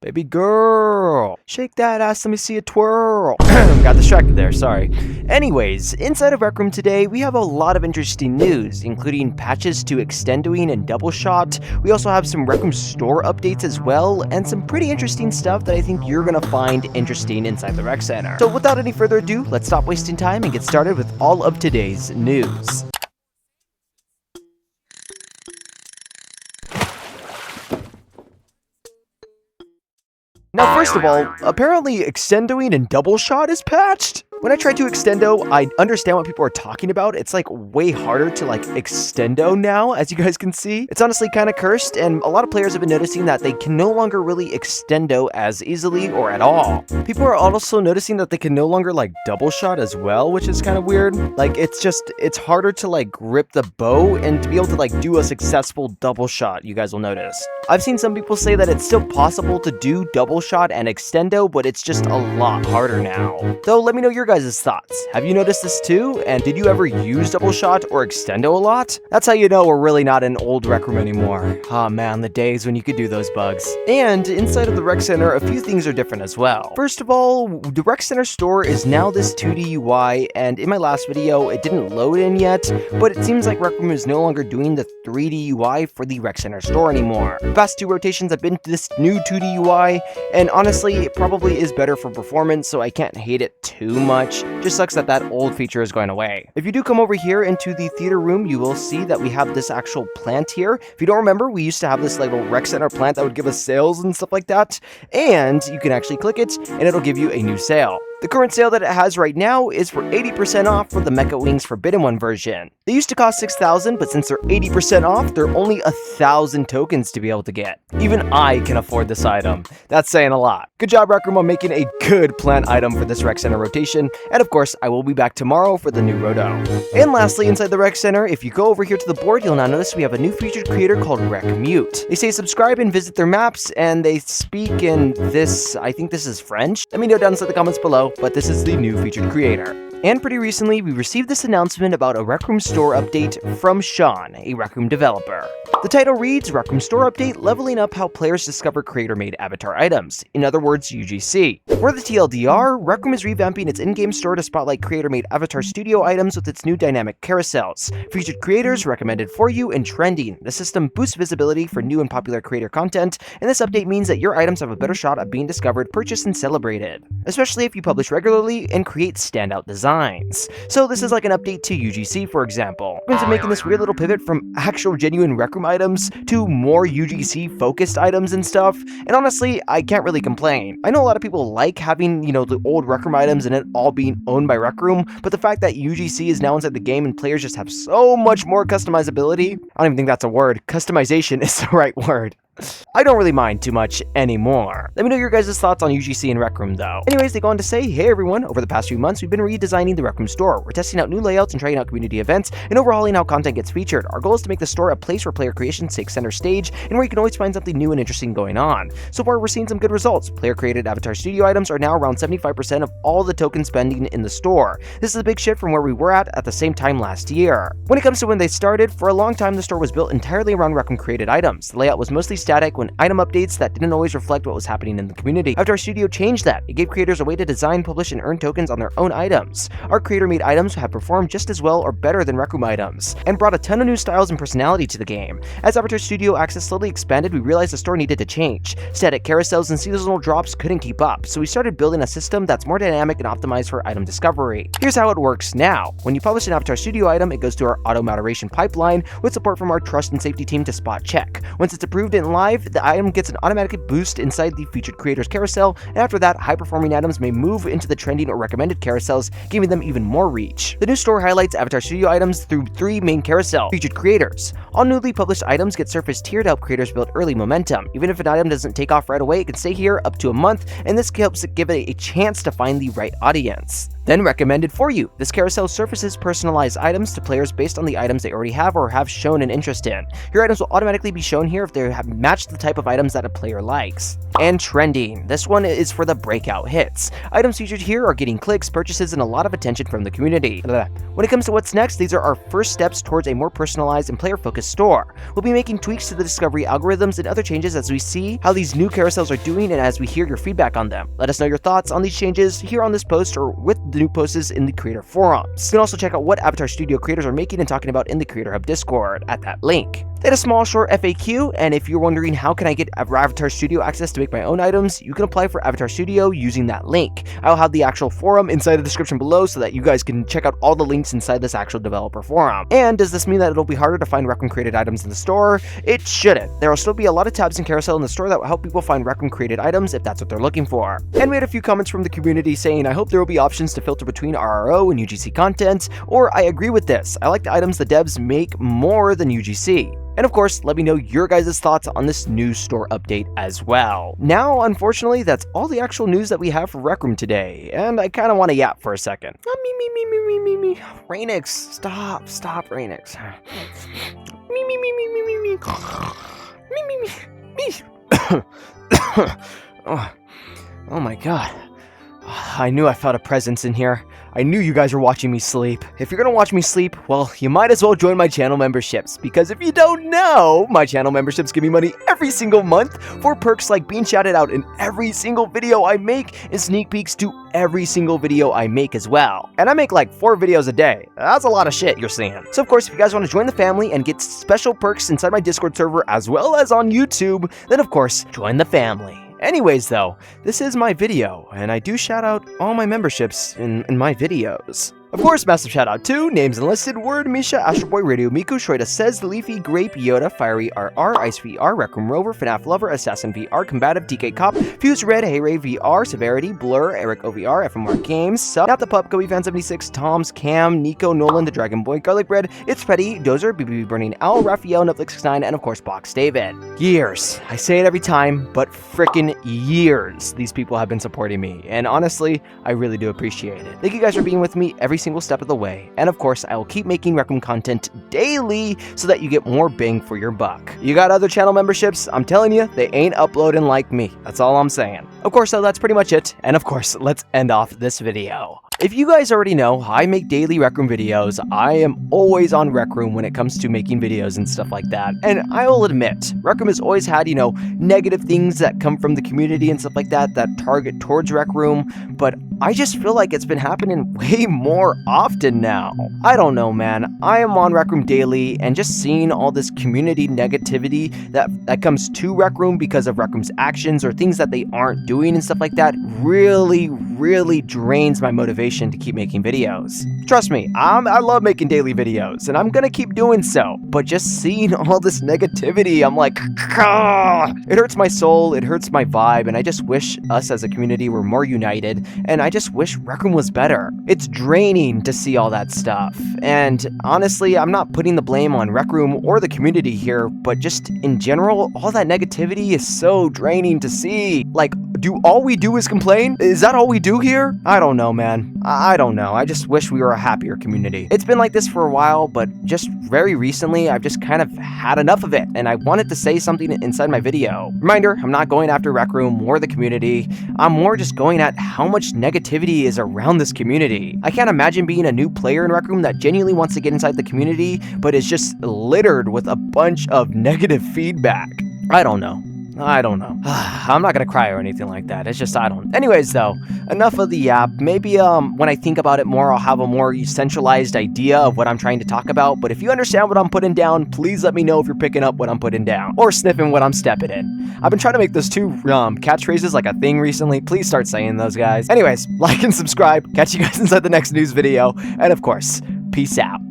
Baby girl, shake that ass, let me see a twirl. Got distracted there, sorry. Anyways, inside of Rec Room today, we have a lot of interesting news, including patches to Extendoing and Double Shot. We also have some Rec Room store updates as well, and some pretty interesting stuff that I think you're gonna find interesting inside the Rec Center. So without any further ado, let's stop wasting time and get started with all of today's news. Now, first of all, apparently Extendoing and Double Shot is patched. When I try to Extendo, I understand what people are talking about. It's like way harder to like Extendo now, as you guys can see. It's honestly kind of cursed, and a lot of players have been noticing that they can no longer really Extendo as easily or at all. People are also noticing that they can no longer like Double Shot as well, which is kind of weird. Like it's harder to like grip the bow and to be able to like do a successful Double Shot, you guys will notice. I've seen some people say that it's still possible to do Double Shot and Extendo, but it's just a lot harder now. Though, let me know your guys' thoughts. Have you noticed this too? And did you ever use Double Shot or Extendo a lot? That's how you know we're really not in old Rec Room anymore. Ah man, the days when you could do those bugs. And inside of the Rec Center, a few things are different as well. First of all, the Rec Center store is now this 2D UI, and in my last video, it didn't load in yet, but it seems like Rec Room is no longer doing the 3D UI for the Rec Center store anymore. The past two rotations have been to this new 2D UI, and honestly, it probably is better for performance, so I can't hate it too much. Just sucks that that old feature is going away. If you do come over here into the theater room, you will see that we have this actual plant here. If you don't remember, we used to have this little Rec Center plant that would give us sales and stuff like that, and you can actually click it, and it'll give you a new sale. The current sale that it has right now is for 80% off for the Mecha Wings Forbidden One version. They used to cost 6,000, but since they're 80% off, they're only 1,000 tokens to be able to get. Even I can afford this item. That's saying a lot. Good job, Rec Room, on making a good plant item for this Rec Center rotation, and of course, I will be back tomorrow for the new Roto. And lastly, inside the Rec Center, if you go over here to the board, you'll now notice we have a new featured creator called Rec Mute. They say subscribe and visit their maps, and they speak in this, I think this is French. Let me know down in the comments below, but this is the new featured creator. And pretty recently, we received this announcement about a Rec Room store update from Sean, a Rec Room developer. The title reads, Rec Room Store Update, leveling up how players discover creator-made avatar items. In other words, UGC. For the TLDR, Rec Room is revamping its in-game store to spotlight creator-made avatar studio items with its new dynamic carousels. Featured creators, recommended for you, and trending. The system boosts visibility for new and popular creator content, and this update means that your items have a better shot at being discovered, purchased, and celebrated. Especially if you publish regularly and create standout designs. So this is like an update to UGC, for example. Rec Room's making this weird little pivot from actual genuine Rec Room items to more UGC focused items and stuff, and honestly, I can't really complain. I know a lot of people like having, you know, the old Rec Room items and it all being owned by Rec Room, but the fact that UGC is now inside the game and players just have so much more customizability, I don't even think that's a word. Customization is the right word. I don't really mind too much anymore. Let me know your guys' thoughts on UGC and Rec Room though. Anyways, they go on to say, hey everyone, over the past few months, we've been redesigning the Rec Room store. We're testing out new layouts and trying out community events and overhauling how content gets featured. Our goal is to make the store a place where player creation takes center stage and where you can always find something new and interesting going on. So far, we're seeing some good results. Player created avatar studio items are now around 75% of all the token spending in the store. This is a big shift from where we were at the same time last year. When it comes to when they started, for a long time the store was built entirely around Rec Room created items. The layout was mostly static when item updates that didn't always reflect what was happening in the community. After our studio changed that, it gave creators a way to design, publish, and earn tokens on their own items. Our creator-made items have performed just as well or better than Rec Room items, and brought a ton of new styles and personality to the game. As Avatar Studio access slowly expanded, we realized the store needed to change. Static carousels and seasonal drops couldn't keep up, so we started building a system that's more dynamic and optimized for item discovery. Here's how it works now. When you publish an Avatar Studio item, it goes to our auto moderation pipeline with support from our trust and safety team to spot check. Once it's approved and live, the item gets an automatic boost inside the featured creators carousel, and after that, high-performing items may move into the trending or recommended carousels, giving them even more reach. The new store highlights Avatar Studio items through 3 main carousels. Featured creators. All newly published items get surface tiered to help creators build early momentum. Even if an item doesn't take off right away, it can stay here up to a month, and this helps give it a chance to find the right audience. then recommended for you. This carousel surfaces personalized items to players based on the items they already have or have shown an interest in. Your items will automatically be shown here if they have matched the type of items that a player likes. And trending. This one is for the breakout hits. Items featured here are getting clicks, purchases, and a lot of attention from the community. When it comes to what's next, these are our first steps towards a more personalized and player-focused store. We'll be making tweaks to the discovery algorithms and other changes as we see how these new carousels are doing and as we hear your feedback on them. Let us know your thoughts on these changes here on this post or with the new posts in the creator forums. You can also check out what Avatar Studio creators are making and talking about in the Creator Hub Discord at that link. They had a small short FAQ, and if you're wondering how can I get Avatar Studio access to make my own items, you can apply for Avatar Studio using that link. I'll have the actual forum inside the description below so that you guys can check out all the links inside this actual developer forum. And does this mean that it'll be harder to find Rec Room created items in the store? It shouldn't. There will still be a lot of tabs and carousel in the store that will help people find Rec Room created items if that's what they're looking for. And we had a few comments from the community saying, I hope there will be options to filter between RRO and UGC content, or I agree with this. I like the items the devs make more than UGC. And of course, let me know your guys' thoughts on this new store update as well. Now, unfortunately, that's all the actual news that we have for Rec Room today, and I kind of want to yap for a second. Me. Rainix, stop, Rainix. Me. Oh my god. I knew I felt a presence in here. I knew you guys were watching me sleep. If you're gonna watch me sleep, well, you might as well join my channel memberships, because if you don't know, my channel memberships give me money every single month for perks like being shouted out in every single video I make and sneak peeks to every single video I make as well. And I make like 4 videos a day. That's a lot of shit you're seeing. So of course, if you guys want to join the family and get special perks inside my Discord server as well as on YouTube, then of course, join the family. Anyways though, this is my video, and I do shout out all my memberships in my videos. Of course, massive shout out to Names Enlisted, Word, Misha, Astro Boy, Radio Miku, Shroida Says, Leafy, Grape, Yoda, Fiery RR, Ice VR, Rec Room Rover, FNAF Lover, Assassin VR, Combative, TK Cop, Fuse Red, Heyray VR, Severity, Blur, Eric OVR, FMR Games, Sub, Not the Pup, Goby Fan 76, Tom's, Cam, Nico, Nolan, The Dragon Boy, Garlic Bread, It's Petty, Dozer, BBB Burning Owl, Raphael, Netflix 69, and of course, Box David. Years. I say it every time, but frickin' years these people have been supporting me, and honestly, I really do appreciate it. Thank you guys for being with me every single step of the way, and of course, I will keep making Rec Room content daily so that you get more bang for your buck. You got other channel memberships? I'm telling you, they ain't uploading like me. That's all I'm saying. Of course, though, that's pretty much it, and of course, let's end off this video. If you guys already know, I make daily Rec Room videos. I am always on Rec Room when it comes to making videos and stuff like that. And I will admit, Rec Room has always had, negative things that come from the community and stuff like that target towards Rec Room, but I just feel like it's been happening way more often now. I don't know, man. I am on Rec Room daily, and just seeing all this community negativity that comes to Rec Room because of Rec Room's actions or things that they aren't doing and stuff like that really drains my motivation to keep making videos. Trust me, I love making daily videos, and I'm gonna keep doing so, but just seeing all this negativity, I'm like, it hurts my soul, it hurts my vibe, and I just wish us as a community were more united, and I just wish Rec Room was better. It's draining to see all that stuff, and honestly, I'm not putting the blame on Rec Room or the community here, but just in general, all that negativity is so draining to see. Like, do all we do is complain? Is that all we do here? I don't know, man. I don't know. I just wish we were a happier community. It's been like this for a while, but just very recently, I've just kind of had enough of it, and I wanted to say something inside my video. Reminder, I'm not going after Rec Room or the community. I'm more just going at how much negativity is around this community. I can't imagine being a new player in Rec Room that genuinely wants to get inside the community, but is just littered with a bunch of negative feedback. I don't know. I'm not gonna cry or anything like that. It's just, I don't. Anyways, though, enough of the yap. Maybe when I think about it more, I'll have a more centralized idea of what I'm trying to talk about. But if you understand what I'm putting down, please let me know if you're picking up what I'm putting down or sniffing what I'm stepping in. I've been trying to make those 2 catchphrases like a thing recently. Please start saying those, guys. Anyways, like and subscribe. Catch you guys inside the next news video. And of course, peace out.